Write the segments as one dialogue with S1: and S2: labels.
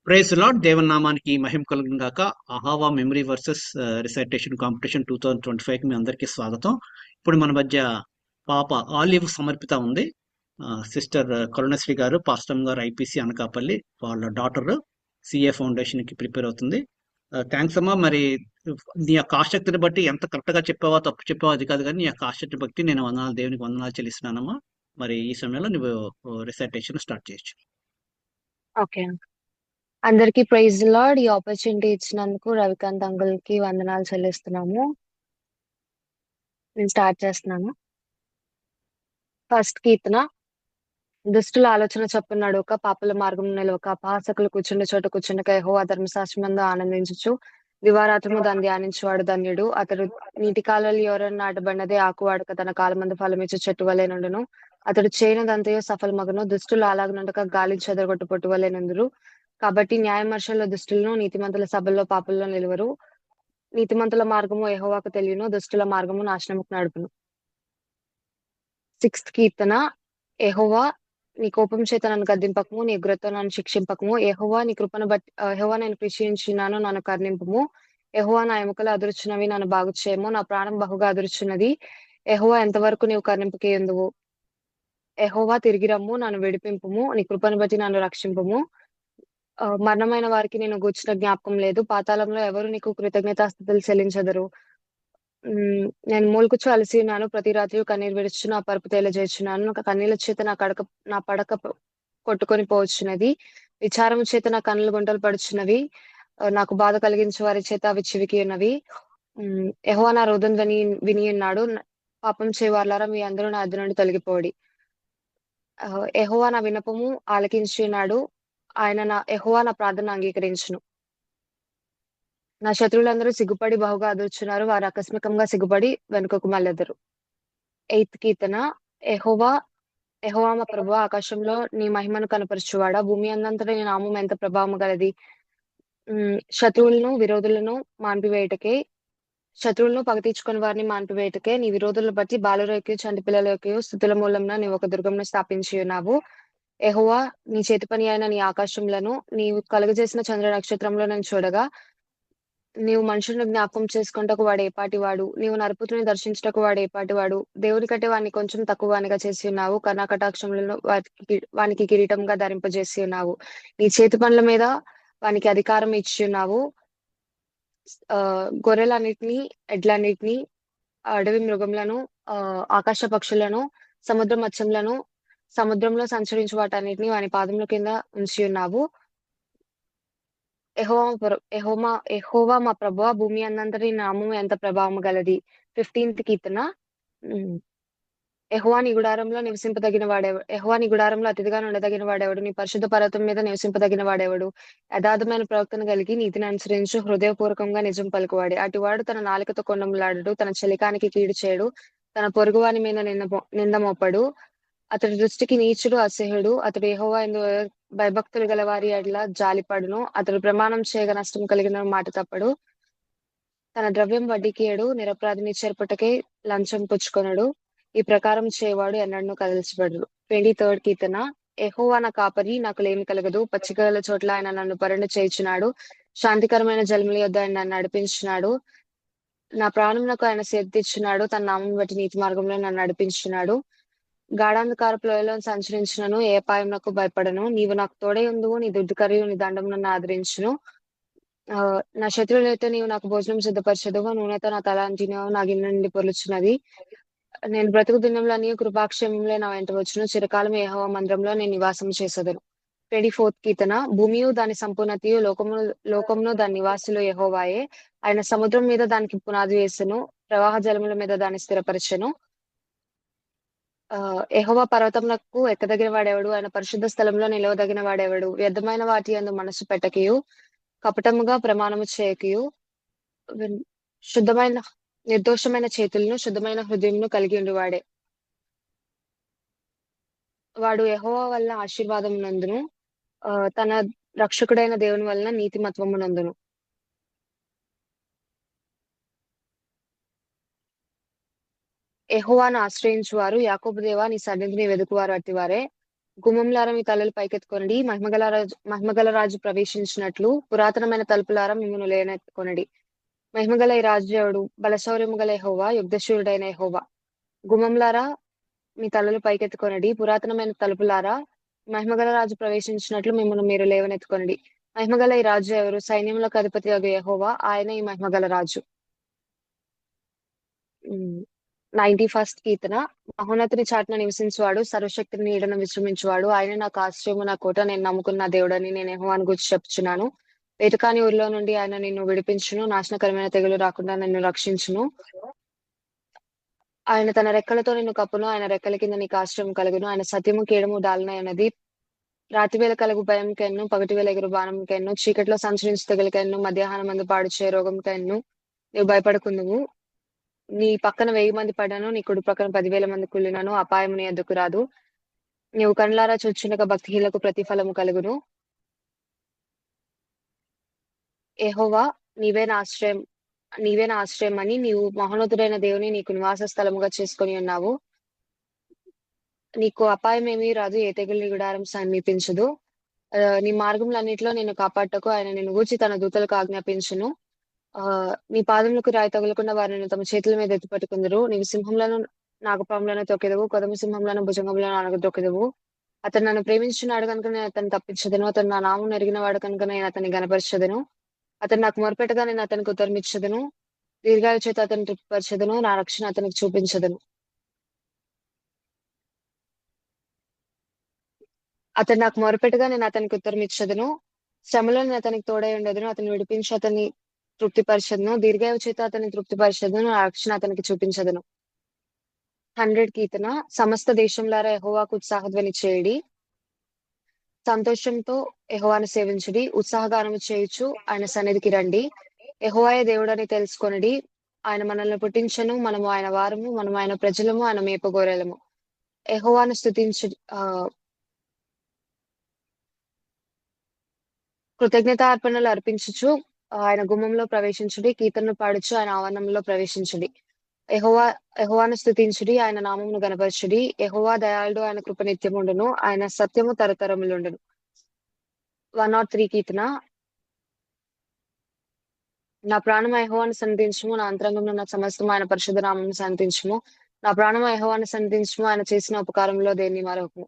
S1: Praise lord దేవుని నామానికి మహిమ కలుగును గాక. Ahava memory versus recitation competition 2025 కి మీ అందరికీ స్వాగతం. ఇప్పుడు మన మధ్య పాప ఆలివ్ సమర్పిత ఉంది. సిస్టర్ కరుణశ్రీ గారు, పాస్టమ్ గారు ఐపీసీ అనకాపల్లి, వాళ్ళ డాటర్ సిఏ ఫౌండేషన్ కి ప్రిపేర్ అవుతుంది. థ్యాంక్స్ అమ్మా. మరి నీ యొక్క ఆసక్తిని బట్టి ఎంత కరెక్ట్ గా చెప్పావా తప్పు చెప్పావా అది కాదు, కానీ నీ యొక్క ఆసక్తిని బట్టి నేను వందనాలు, దేవునికి వందనాలు చెల్లిస్తున్నానమ్మా. మరి ఈ సమయంలో నువ్వు రిసైటేషన్ స్టార్ట్ చేయొచ్చు.
S2: ఓకే. అందరికీ ప్రైజ్ లార్డ్. ఈ ఆపర్చునిటీ ఇచ్చినందుకు రవికాంత్ అంకుల్ కి వందనాలు చెల్లిస్తున్నాము. నేను స్టార్ట్ చేస్తున్నాను. ఫస్ట్ కీర్తన. దుష్టుల ఆలోచన చొప్పున నడవక, పాపుల మార్గం నిలవక, అపహాసకులు కూర్చుండే చోట కూర్చుండక, యెహోవా ధర్మశాస్త్రమందు ఆనందించుచు దివారాత్రము దాన్ని ధ్యానించువాడు ధన్యుడు. అతడు నీటి కాలువలు ఎవరైనా నాటబడినదే, ఆకు వాడక తన కాలమందు ఫలమిచ్చు చెట్టు వలె నుండును. అతడు చేయనిదంతయు సఫలమగును. దుష్టులు అలాగునుండక గాలిని చెదరగొట్టు పొట్టు వలె నుందురు. కాబట్టి న్యాయమర్షంలో దుష్టులను, నీతిమంతుల సభల్లో పాపుల్లో నిలువరు. నీతిమంతుల మార్గము యెహోవాకు తెలియను, దుష్టుల మార్గము నాశనముకు నడుపును. సిక్స్త్ కీర్తన. యెహోవా, నీ కోపం చేత నన్ను గద్దింపకము, నీ ఉగ్రతతో నన్ను శిక్షింపకము. యెహోవా, నీ కృపను బట్టి యెహోవా, నేను కృషించినాను, నన్ను కరుణింపుము. యెహోవా, నా ఎముకలు అదురుచున్నవి, నన్ను బాగు చేయము. నా ప్రాణం బహుగా అదురుచున్నది. యెహోవా, ఎంతవరకు నీవు కరుణింపకయుందువు? యెహోవా, తిరిగి రమ్ము, నన్ను విడిపింపుము. నీ కృపను బట్టి నన్ను రక్షింపుము. మరణమైన వారికి నేను గూర్చిన జ్ఞాపకం లేదు. పాతాళంలో ఎవరు నీకు కృతజ్ఞతాస్తుతులు చెల్లించెదరు? నేను మూలుగుచు అలసి ఉన్నాను. ప్రతి రాత్రి కన్నీరు విడుచు నా పరుపు తేలజేయుచున్నాను. నా కన్నీళ్ల చేత నా పడక కొట్టుకొని పోవచ్చున్నది. విచారము చేత నా కన్నులు గుంటలు పడుచున్నవి. నాకు బాధ కలిగించే వారి చేత అవి చివికి ఉన్నవి. యెహోవా నా రోదన విని ఉన్నాడు. పాపం చేయవారులారా, మీ అందరూ నా అద్దె నుండి తొలగిపోడి. యెహోవా నా విన్నపము ఆలకించి ఉన్నాడు. యెహోవా నా ప్రార్థన అంగీకరించును. నా శత్రువులందరూ సిగ్గుపడి బహుగా అదుర్చున్నారు. వారు ఆకస్మికంగా సిగ్గుపడి వెనుకకు మళ్ళెదరు. ఎయిత్ కీర్తన. యెహోవా, యెహోవా మా ప్రభువా, ఆకాశంలో నీ మహిమను కనపరచువాడా, భూమి అందంతటా నీ నామం ఎంత ప్రభావము గలది. శత్రువులను, విరోధులను మాన్పివేయుటకే, శత్రువులను పగ తీర్చుకుని వారిని మాన్పివేయుటకే, నీ విరోధులను బట్టి బాలురేకి చంటి పిల్లలకి స్థుతుల మూలంన నీవు ఒక దుర్గమును స్థాపించి ఉన్నావు. యెహోవా, నీ చేతి పని అయిన నీ ఆకాశములను నీవు కలుగజేసిన చంద్ర నక్షత్రంలో నేను చూడగా, నీవు మనుషులను జ్ఞాపకం చేసుకుంటకు వాడు ఏపాటివాడు, నీవు నరపుత్రుని దర్శించుటకు వాడు ఏపాటివాడు. దేవుని కంటే వాడిని కొంచెం తక్కువగానిగా చేసి ఉన్నావు. కటాక్షములను వానికి కిరీటంగా ధరింపజేసి ఉన్నావు. నీ చేతి పనుల మీద వానికి అధికారం ఇచ్చి ఉన్నావు. గొర్రెలన్నిటిని, ఎడ్లన్నిటిని, అడవి మృగములను, ఆకాశ పక్షులను, సముద్ర మత్స్యములను, సముద్రంలో సంచరించు వాటన్నిటిని వాని పాదముల కింద ఉంచి ఉన్నావు. యెహోవా మా ప్రభువా, భూమి అందంతటి నామం ఎంత ప్రభావము గలది. 15th కీర్తన. యెహోవా నీ గుడారంలో నివసింపదగిన వాడెవడు? యెహోవా నీ గుడారంలో అతిథిగా ఉండదగిన వాడెవడు? నీ పరిశుద్ధ పర్వతం మీద నివసింపదగిన వాడెవడు? యథార్థమైన ప్రవక్తను కలిగి నీతిని అనుసరించు హృదయపూర్వకంగా నిజం పలుకువాడే. అటువాడు తన నాలుకతో కొండములాడడు, తన చెలికానికి కీడు చేయడు, తన పొరుగువాని మీద నింద మోపడు. అతడి దృష్టికి నీచుడు అసహ్యుడు. అతడు యెహోవా యందు భయభక్తులు గల వారి ఎడల జాలిపడును. అతడు ప్రమాణం చేయగా నష్టం కలిగిన మాట తప్పడు. తన ద్రవ్యం వడ్డీకి ఇయ్యడు, నిరపరాధిని చెరపటకై లంచం పుచ్చుకొనడు. ఈ ప్రకారం చేయవాడు ఎన్నడూ కదల్చబడడు. 23rd కీర్తన. యెహోవా నా కాపరి, నాకు లేమి కలగదు. పచ్చికగల చోట్ల ఆయన నన్ను పరుండ చేయుచున్నాడు. శాంతికరమైన జలముల యొద్ద ఆయన నన్ను నడిపించున్నాడు. నా ప్రాణమునకు ఆయన సేద్తిచ్చున్నాడు. తన నామం బట్టి నీతి మార్గంలో నన్ను నడిపించున్నాడు. గాఢాంధకారపు లోయలో సంచరించినను ఏ అపాయమునకు భయపడను. నీవు నాకు తోడై ఉందువు, నీ దుడ్డుకరియు నీ దండము నన్ను ఆదరించును. నా శత్రువులైతే నీవు నాకు భోజనం సిద్ధపరచదువు, నూనెతో నా తల అంటినవు, నా గిన్నె నుండి పొర్లుచున్నది. నేను బ్రతుకు దినంలో నీ కృపాక్షేమంలో నా వెంట వచ్చును. చిరకాలం యెహోవా మందిరంలో నేను నివాసం చేసేదను. 24th కీర్తన. భూమియు దాని సంపూర్ణతయు, లోకమును దాని నివాసులు యెహోవాయే. ఆయన సముద్రం మీద దానికి పునాది వేసెను, ప్రవాహ జలముల మీద దాన్ని స్థిరపరచెను. యెహోవా పర్వతమునకు ఎక్కదగిన వాడెవడు? ఆయన పరిశుద్ధ స్థలంలో నిలవదగిన వాడెవడు? వ్యర్థమైన వాటి యందు మనసు పెట్టకయు, కపటముగా ప్రమాణము చేయకయు, శుద్ధమైన నిర్దోషమైన చేతులను, శుద్ధమైన హృదయమును కలిగి ఉండువాడే. వాడు యెహోవా వలన ఆశీర్వాదం నందును, తన రక్షకుడైన దేవుని వలన నీతిమత్వము నందును. యెహోవాను ఆశ్రయించువారు, యాకోబు దేవా నీ సన్నిధిని వెదుకువారు అట్టివారే. గుమ్మంలారా మీ తలలు పైకెత్తుకొనడి, మహిమగల రాజు ప్రవేశించినట్లు పురాతనమైన తలుపులారా మిమ్మల్ని లేనెత్తుకొనడి. మహిమగల ఈ రాజు ఎవడు? బలశౌర్యము గల యెహోవా, యుద్ధశూరుడైన యెహోవా. గుమ్మంలారా మీ తలలు పైకెత్తుకొనడి, పురాతనమైన తలుపులారా మహిమగల రాజు ప్రవేశించినట్లు మిమ్మల్ని మీరు లేవనెత్తుకొనడి. మహిమగల ఈ రాజు ఎవరు? సైన్యములకు అధిపతి యొక్క యెహోవా, ఆయన ఈ మహిమగల రాజు. 91st కీర్తన. మహోన్నతుని చాటున నివసించువాడు, సర్వశక్తిని నీడను విశ్రమించువాడు, ఆయన నాకు ఆశ్రయము, నా కోట, నేను నమ్ముకున్న దేవుడని నేను యెహోవాను గూర్చి చెప్పుచున్నాను. వేటుకాని ఊరిలో నుండి ఆయన నిన్ను విడిపించును, నాశనకరమైన తెగులు రాకుండా నిన్ను రక్షించును. ఆయన తన రెక్కలతో నిన్ను కప్పును, ఆయన రెక్కల కింద నీకు ఆశ్రయం కలుగును. ఆయన సత్యము కేడము దాల్నైనది. రాతివేళ కలుగు భయం కన్ను, పగటివేళ ఎగురు బాణం కన్ను, చీకట్లో సంచరించు తెగులు కన్ను, మధ్యాహ్నం మందు పాడుచే రోగం కన్ను నువ్వు భయపడకుందువు. నీ పక్కన 1000 మంది పడను, నీ కుడి పక్కన 10,000 మంది కుళ్ళినను అపాయం నీ ఎద్దుకు రాదు. నీవు కళ్ళారా చూచుండగా భక్తిహీనులకు ప్రతిఫలము కలుగును. యెహోవా నీవే నా ఆశ్రయం అని నీవు మహోన్నతుడైన దేవుని నీకు నివాస స్థలముగా చేసుకొని ఉన్నావు. నీకు అపాయం ఏమీ రాదు, ఏ తెగులు నీ గుడారం సమీపించదు. నీ మార్గములన్నిటిలో నిన్ను కాపాడుటకు ఆయన నిన్ను గూర్చి తన దూతలకు ఆజ్ఞాపించును. నీ పాదములకు రాయి తగులకుండా వారిని తమ చేతుల మీద ఎత్తి పట్టుకుందరు. నీవు సింహంలను నాగపాములను తొక్కెదవు, కొదమ సింహంలను భుజంగములను అనగదొక్కెదవు. అతను నన్ను ప్రేమించున్నాడు కనుక నేను అతన్ని తప్పించదను, అతను నా నామం ఎరిగిన వాడు కనుక నేను అతన్ని గనపరచదను. అతను నాకు మొరపెట్టగా నేను అతనికి ఉత్తరమిచ్చదను, దీర్ఘాయు చేత అతను తృప్తిపరచదను, నా రక్షణ అతనికి చూపించదను. అతను నాకు మొరపెట్టగా నేను అతనికి ఉత్తరమిచ్చదను, శ్రమలో నేను అతనికి తోడై ఉండదును, అతను విడిపించి అతన్ని తృప్తిపరచదును, దీర్ఘాయు చేత అతన్ని తృప్తిపరచదును, నా రక్షణ అతనికి చూపించదను. 100 కీర్తన. సమస్త దేశంలారా యెహోవాకు ఉత్సాహధ్వని చేయుడి, సంతోషంతో యెహోవాను సేవించుడి, ఉత్సాహగానము చేయుచు ఆయన సన్నిధికి రండి. యెహోవాయే దేవుడని తెలుసుకొనుడి, ఆయన మనల్ని పుట్టించను, మనము ఆయన వారము, మనము ఆయన ప్రజలము, ఆయన మేపగోరెలము. యెహోవాను స్తుతించు, కృతజ్ఞతార్పణలు అర్పించుచు ఆయన గుమ్మంలో ప్రవేశించుడి, కీర్తనలు పాడుచు ఆయన ఆవరణంలో ప్రవేశించుడి. యెహోవాను స్తుతించుడి, ఆయన నామమును గనపరచుడి. యెహోవా దయాళుడు, ఆయన కృప నిత్యముండును, ఆయన సత్యము తరతరములుండును. 103 కీర్తన. నా ప్రాణము యెహోవాను సన్నిధించుము, నా అంతరంగంలో నా సమస్తము ఆయన పరిశుద్ధ నామమును సన్నిధించుము. నా ప్రాణము యెహోవాను సన్నిధించుము, ఆయన చేసిన ఉపకారంలో దేన్ని మరొకము.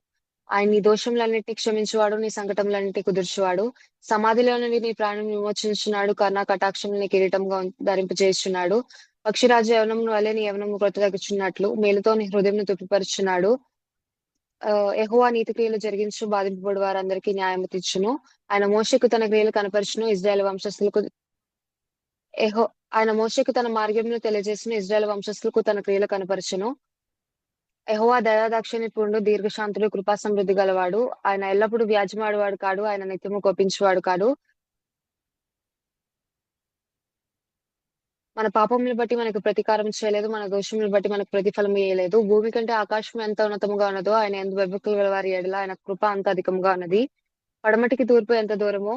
S2: ఆయన నీ దోషములన్నిటినీ క్షమించువాడు, నీ సంకటములన్నిటినీ కుదుర్చువాడు. సమాధిలో నుండి నీ ప్రాణం విమోచించున్నాడు, కరుణా కటాక్షములు నీ కిరీటంగా ధరింపజేస్తున్నాడు. పక్షిరాజు యవనమును వలె నీ యవనము కొత్తదగుచున్నట్లు మేలుతో నీ హృదయంను తృప్తిపరుచున్నాడు. యెహోవా నీతి క్రియలు జరిగించు, బాధింపబడు వారందరికీ న్యాయము తీర్చును. ఆయన మోషేకు తన క్రియలు కనపరచును, ఇశ్రాయేలు వంశస్థులకు ఆయన మోషేకు తన మార్గమును తెలియజేసిన, ఇశ్రాయేలు వంశస్థులకు తన క్రియలు కనపరచును. యెహోవా దయాదాక్షిణ్య పూర్ణుడు, దీర్ఘశాంతుడు, కృపా సమృద్ధి గలవాడు. ఆయన ఎల్లప్పుడూ వ్యాజ్యమాడువాడు కాడు, ఆయన నిత్యము కోపించువాడు కాడు. మన పాపములు బట్టి మనకు ప్రతీకారం చేయలేదు, మన దోషములు బట్టి మనకు ప్రతిఫలం ఇయ్యలేదు. భూమి కంటే ఆకాశం ఎంత ఉన్నతముగా ఉన్నదో ఆయన ఎందు భయభక్తులు గల వారి ఎడల ఆయన కృప అంత అధికంగా ఉన్నది. పడమటికి తూర్పు ఎంత దూరమో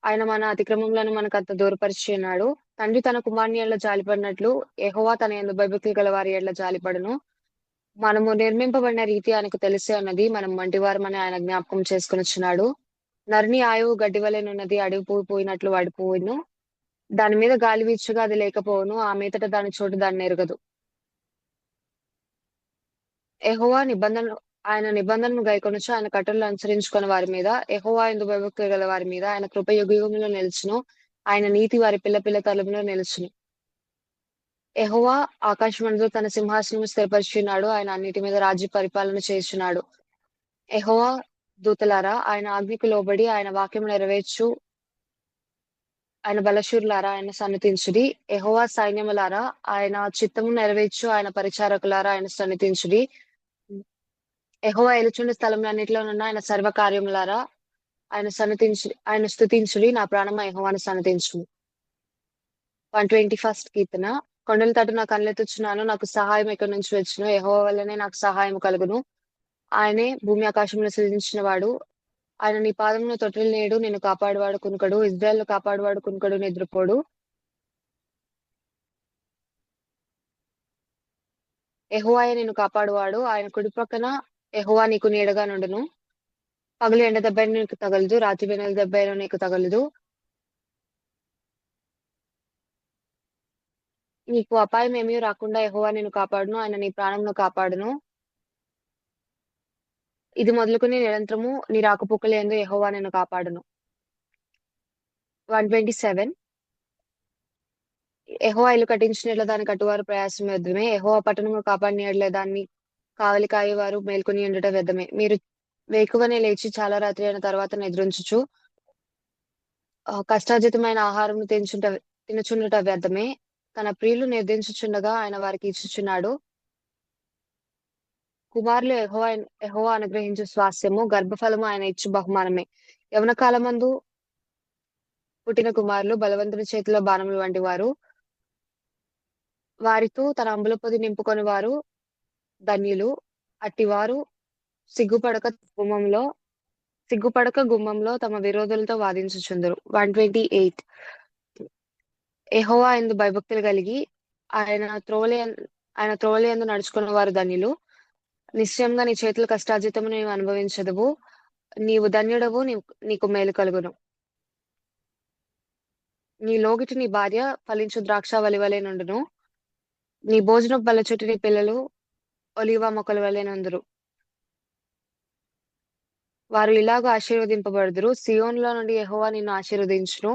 S2: ఆయన మన అతిక్రమములను మనకు అంత దూరపరిచి ఉన్నాడు. తండ్రి తన కుమారుని ఎడల జాలిపడినట్లు యెహోవా తన యందు భయభక్తులు గల వారి ఎడల జాలిపడును. మనము నిర్మింపబడిన రీతి ఆయనకు తెలిసే ఉన్నది, మనం వంటివారమని ఆయన జ్ఞాపకం చేసుకొనిచున్నాడు. నరుని ఆయువు గడ్డి వలెనున్నది, అడవి పువ్వు పోయినట్లు వాడిపోవును. దాని మీద గాలి వీచుగా అది లేకపోవును, ఆ మీదట దాని చోటు దాన్ని ఎరుగదు. యెహోవా ఆయన నిబంధనను గైకొనుచు ఆయన కట్టడలు అనుసరించుకున్న వారి మీద, యెహోవా యందు భయభక్తులు గల వారి మీద ఆయన కృప యుగయుగములో నిలుచును, ఆయన నీతి వారి పిల్ల పిల్ల తరములో నిలుచును. యెహోవా ఆకాశమందు తన సింహాసనము స్థిరపరచున్నాడు, ఆయన అన్నిటి మీద రాజ్య పరిపాలన చేయుచున్నాడు. యెహోవా దూతలారా ఆయన ఆజ్ఞకు లోబడి ఆయన వాక్యము నెరవేర్చు, ఆయన బలశూరులారా ఆయన సన్నతించుడి. యెహోవా సైన్యములారా ఆయన చిత్తము నెరవేర్చు, ఆయన పరిచారకులారా ఆయన సన్నతించుడి. యెహోవా ఏలుచుండు స్థలములన్నిటిలోనున్న ఆయన సర్వ కార్యములారా ఆయన స్తుతించుడి. నా ప్రాణమా యెహోవాను సన్నతించుము. 121st కీర్తన. కొండల తట్టు నా కళ్ళెత్తుచున్నాను, నాకు సహాయం ఎక్కడి నుంచి వచ్చును. యెహోవా వల్లనే నాకు సహాయం కలుగును. ఆయనే భూమి ఆకాశమును సృజించిన వాడు. ఆయన నీ పాదమును తొట్టిల్లు నేడు, నిన్ను కాపాడువాడు కునుకడు, ఇశ్రాయేలును కాపాడువాడు కునుకడు, నిద్రపోడు. యెహోవాయే నిన్ను కాపాడువాడు, ఆయన కుడి ప్రక్కన యెహోవా నీకు నీడగా నుండును. పగలు ఎండ దెబ్బ నీకు తగలదు, రాత్రి వెన్నెల దెబ్బ నీకు తగలదు. నీకు అపాయం ఏమీ రాకుండా యెహోవా నిన్ను కాపాడును. ఆయన నీ ప్రాణమును కాపాడును. ఇది మొదలుకొని నిరంతరము నీ రాకపోకల యందు యెహోవా నిన్ను కాపాడును. 127 యెహోవా ఇల్లు కట్టించిన యెడల దాని కట్టువారు ప్రయాసం వ్యర్థమే. యెహోవా పట్టణమును కాపాడిన యెడల దాన్ని కావలి కాయువారు మేల్కొని ఉండుట వ్యర్థమే. మీరు వేకువనే లేచి చాలా రాత్రి అయిన తర్వాత నిద్రించుచు కష్టార్జితమైన ఆహారమును తినుచుండుట వ్యర్థమే. తన ప్రియులు నిర్దించుచుండగా ఆయన వారికి ఇచ్చుచున్నాడు. కుమారులు యెహోవా అనుగ్రహించు స్వాస్థ్యము, గర్భఫలము ఆయన ఇచ్చు బహుమానమే. యవన కాలమందు పుట్టిన కుమారులు బలవంతుని చేతిలో బాణములు వంటి వారు. వారితో తన అంబుల పొది నింపుకొని వారు ధన్యులు. అట్టివారు సిగ్గుపడక గుమ్మంలో తమ విరోధులతో వాదించుచుందురు. 128 యెహోవా యందు భయభక్తులు కలిగి ఆయన త్రోవల యందు నడుచుకున్న వారు ధన్యులు. నిశ్చయంగా నీ చేతుల కష్టార్జితము నీవు అనుభవించదువు. నీవు ధన్యుడవు, నీకు మేలు కలుగును. నీ లోగిటి నీ భార్య ఫలించు ద్రాక్షావల్లి వలె నుండును. నీ భోజనపు బల్ల చుట్టూ నీ పిల్లలు ఒలీవ మొక్కల వలె నుందురు. వారు ఇలాగ ఆశీర్వదింపబడుదురు. సియోనులో నుండి యెహోవా నిన్ను ఆశీర్వదించును.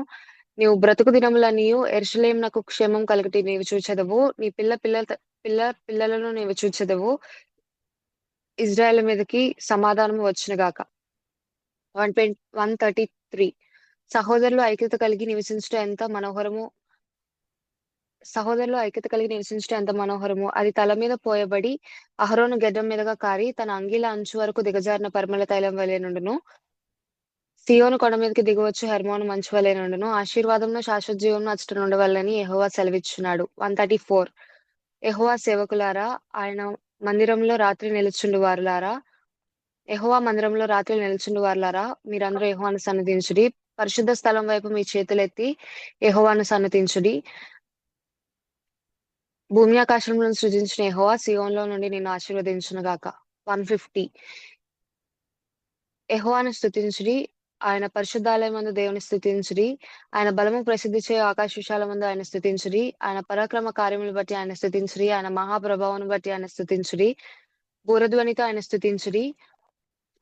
S2: నీవు బ్రతుకు దినములనియు యెరూషలేమునకు క్షేమం కలుగుట నీవు చూచెదవు. నీ పిల్లలను నీవు చూచెదవు. ఇజ్రాయేలు మీదకి సమాధానము వచ్చునుగాక. 133 సహోదరులు ఐక్యత కలిగి నివసించుట ఎంత మనోహరము. అది తల మీద పోయబడి అహరోను గెడ్డం మీదగా కారి తన అంగీల అంచు వరకు దిగజారిన పరిమళ తైలం వలె నుండును. సియోను కొండ మీదకి దిగవచ్చు హెర్మోను మంచు వలె నుండును. ఆశీర్వాదమును శాశ్వత జీవమును అచ్చట నుండవల్లని యెహోవా సెలవిచ్చున్నాడు. 134 యెహోవా సేవకులారా, ఆయన మందిరంలో రాత్రి నిలుచుండు వారులారా, మీరందరూ యెహోవాను సన్నిధించుడి. పరిశుద్ధ స్థలం వైపు మీ చేతులెత్తి యెహోవాను సన్నతించుడి. భూమి ఆకాశములను సృజించిన యెహోవా సియోనులో నుండి నిన్ను ఆశీర్వదించునుగాక. 150 యెహోవాను స్తుతించుడి. ఆయన పరిశుద్ధాలయమందు దేవుని స్తుతించుడి. ఆయన బలము ప్రసిద్ధి చేయు ఆకాశ విశాలమందు ఆయన స్తుతించుడి. ఆయన పరాక్రమ కార్యములు బట్టి ఆయన స్తుతించుడి. ఆయన మహాప్రభావమును బట్టి ఆయన స్తుతించుడి. బూరధ్వనితో ఆయన స్తుతించుడి.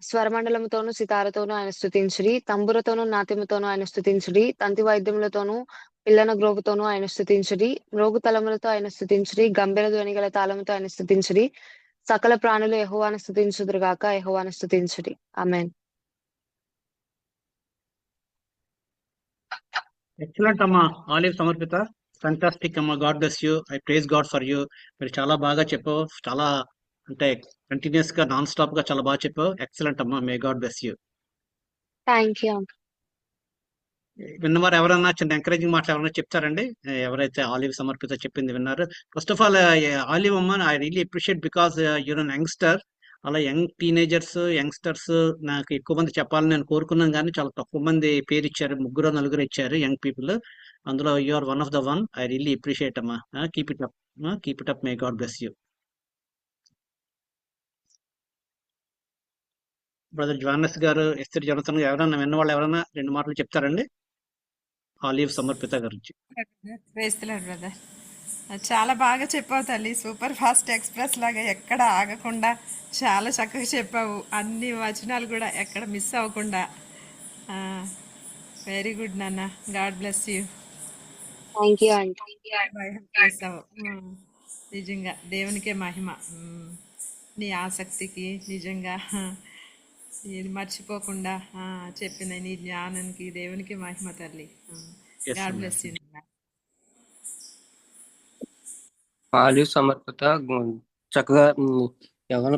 S2: స్వరమండలముతోనూ సితారతోనూ ఆయన స్తుతించుడి. తంబురతోనూ నాట్యముతోనూ ఆయన స్తుతించుడి. తంతి వాయిద్యములతోనూ పిల్లన గ్రోగుతోనూ ఆయన స్తుతించుడి. మ్రోగు తలములతో ఆయన స్తుతించుడి. గంభీర ధ్వని గల తాళముతో ఆయన స్తుతించుడి. సకల ప్రాణులు యెహోవాను స్తుతించుదురుగాక. యెహోవాను స్తుతించుడి. ఆమేన్.
S1: ఎక్సలెంట్ అమ్మా ఆలివ్ సమర్పిత. ఫంటాస్టిక్ అమ్మా. God bless you. I praise God for you. మీరు చాలా బాగా చెప్పావు. చాలా అంటే కంటిన్యూస్ గా నాన్ స్టాప్ గా చాలా బాగా చెప్పావు. ఎక్సలెంట్ అమ్మా. May God bless you.
S2: Thank you.
S1: విన్నవారు ఎవరన్నా చిన్న ఎంకరేజింగ్ మాటలు ఎవరైనా చెప్తారండి? ఎవరైతే ఆలివ్ సమర్పిత చెప్పింది విన్నారు. ఫస్ట్ ఆఫ్ ఆల్ ఆలివ్ అమ్మ I really appreciate because you're an youngster. అలా యంగ్ టీనేజర్స్ యంగ్స్టర్స్ నాకు ఎక్కువ మంది చెప్పాలని నేను కోరుకున్నాను, కానీ చాలా తక్కువ మంది పేరు ఇచ్చారు. ముగ్గురు నలుగురు ఇచ్చారు యంగ్ పీపుల్. అందులో you are one of the one. I really appreciate అమ్మా. Keep it up. Keep it up. May God bless you. Brother Jonas గారు, ఎస్తర్ జనతన్ గారు, ఎవరైనా విన్నవాళ్ళు ఎవరైనా రెండు మాటలు చెప్తారండి ఆలివ్ సమర్పిత గురించి?
S3: వేస్తున్నాడు బ్రదర్. చాలా బాగా చెప్పావు తల్లి. సూపర్ ఫాస్ట్ ఎక్స్ప్రెస్ లాగా ఎక్కడ ఆగకుండా చాలా చక్కగా చెప్పావు. అన్ని వచనాలు కూడా ఎక్కడ మిస్ అవ్వకుండా. వెరీ గుడ్ నాన్న. God bless you.
S2: Thank you aunty.
S3: బాగా చేసావు. నిజంగా దేవునికే మహిమ. నీ ఆసక్తికి నిజంగా నేను మర్చిపోకుండా చెప్పిన నీ జ్ఞానానికి దేవునికి మహిమ తల్లి.
S1: Yes,
S3: God
S1: ma'am.
S3: Bless you.
S4: Olive Samarpita చక్కగా యవన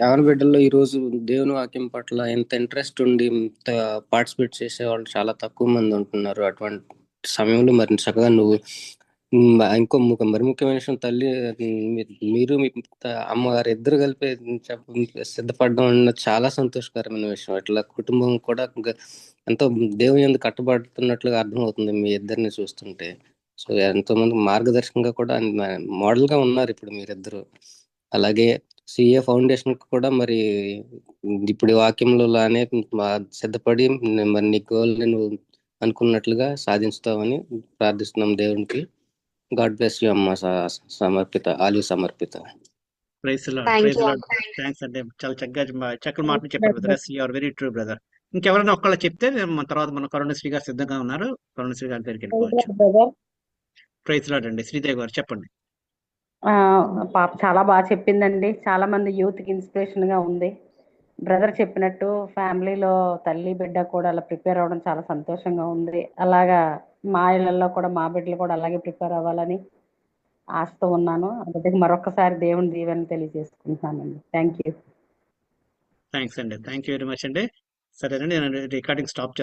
S4: యవన బిడ్డల్లో ఈరోజు దేవుని వాక్యం పట్ల ఎంత ఇంట్రెస్ట్ ఉండి పార్టిసిపేట్ చేసే వాళ్ళు చాలా తక్కువ మంది ఉంటున్నారు. అటువంటి సమయంలో మరి చక్కగా నువ్వు మరి ముఖ్యమైన విషయం తల్లి, మీరు మీ అమ్మగారు ఇద్దరు కలిపి సిద్ధపడడం అన్నది చాలా సంతోషకరమైన విషయం. ఇట్లా కుటుంబం కూడా ఎంతో దేవుని యందు కట్టబడుతున్నట్లుగా అర్థమవుతుంది మీ ఇద్దరిని చూస్తుంటే. సో ఎంతో మంది మార్గదర్శకంగా కూడా మోడల్ గా ఉన్నారు ఇప్పుడు మీరిద్దరు. అలాగే సిఏ ఫౌండేషన్ కూడా మరి ఇప్పుడు వాక్యంలో లానే సిద్ధపడి మరి నీ గోల్ నువ్వు అనుకున్నట్లుగా సాధించుతావని ప్రార్థిస్తున్నాం దేవునికి. గాడ్ బ్లెస్ యూ అమ్మ Samarpita, Olive Samarpita.
S1: Praise Lord,
S2: thank
S1: praise
S2: you
S1: Lord. Thanks అండి, చాలా చక్కగా మాటలు చెప్పారు brother. You are very true brother. ఇంకెవరైనా ఒక్కళ్ళు చెప్తే మన తర్వాత మన కరుణశ్రీ గారు సిద్ధంగా ఉన్నారు. కరుణశ్రీ గారి దగ్గరికి వెళ్ళిపోవచ్చు.
S5: బ్రదర్.
S1: ప్రైజ్ లార్డ్ అండి. శ్రీదేవి గారు చెప్పండి.
S5: పాప చాలా బాగా చెప్పిందండి. చాలా మంది యూత్కి ఇన్స్పిరేషన్ గా ఉంది. బ్రదర్ చెప్పినట్టు ఫ్యామిలీలో తల్లి బిడ్డ కూడా అలా ప్రిపేర్ అవ్వడం చాలా సంతోషంగా ఉంది. అలాగా మా ఇళ్లలో కూడా మా బిడ్డలు కూడా అలాగే ప్రిపేర్ అవ్వాలని ఆశతో ఉన్నాను. అందుకే మరొకసారి దేవుని దీవెన తెలియజేసుకుంటున్నానండి. Thank you.
S1: థ్యాంక్స్ అండి, థ్యాంక్ యూ వెరీ మచ్ అండి. సరేనండి, నేను రికార్డింగ్ స్టాప్ చేస్తాను.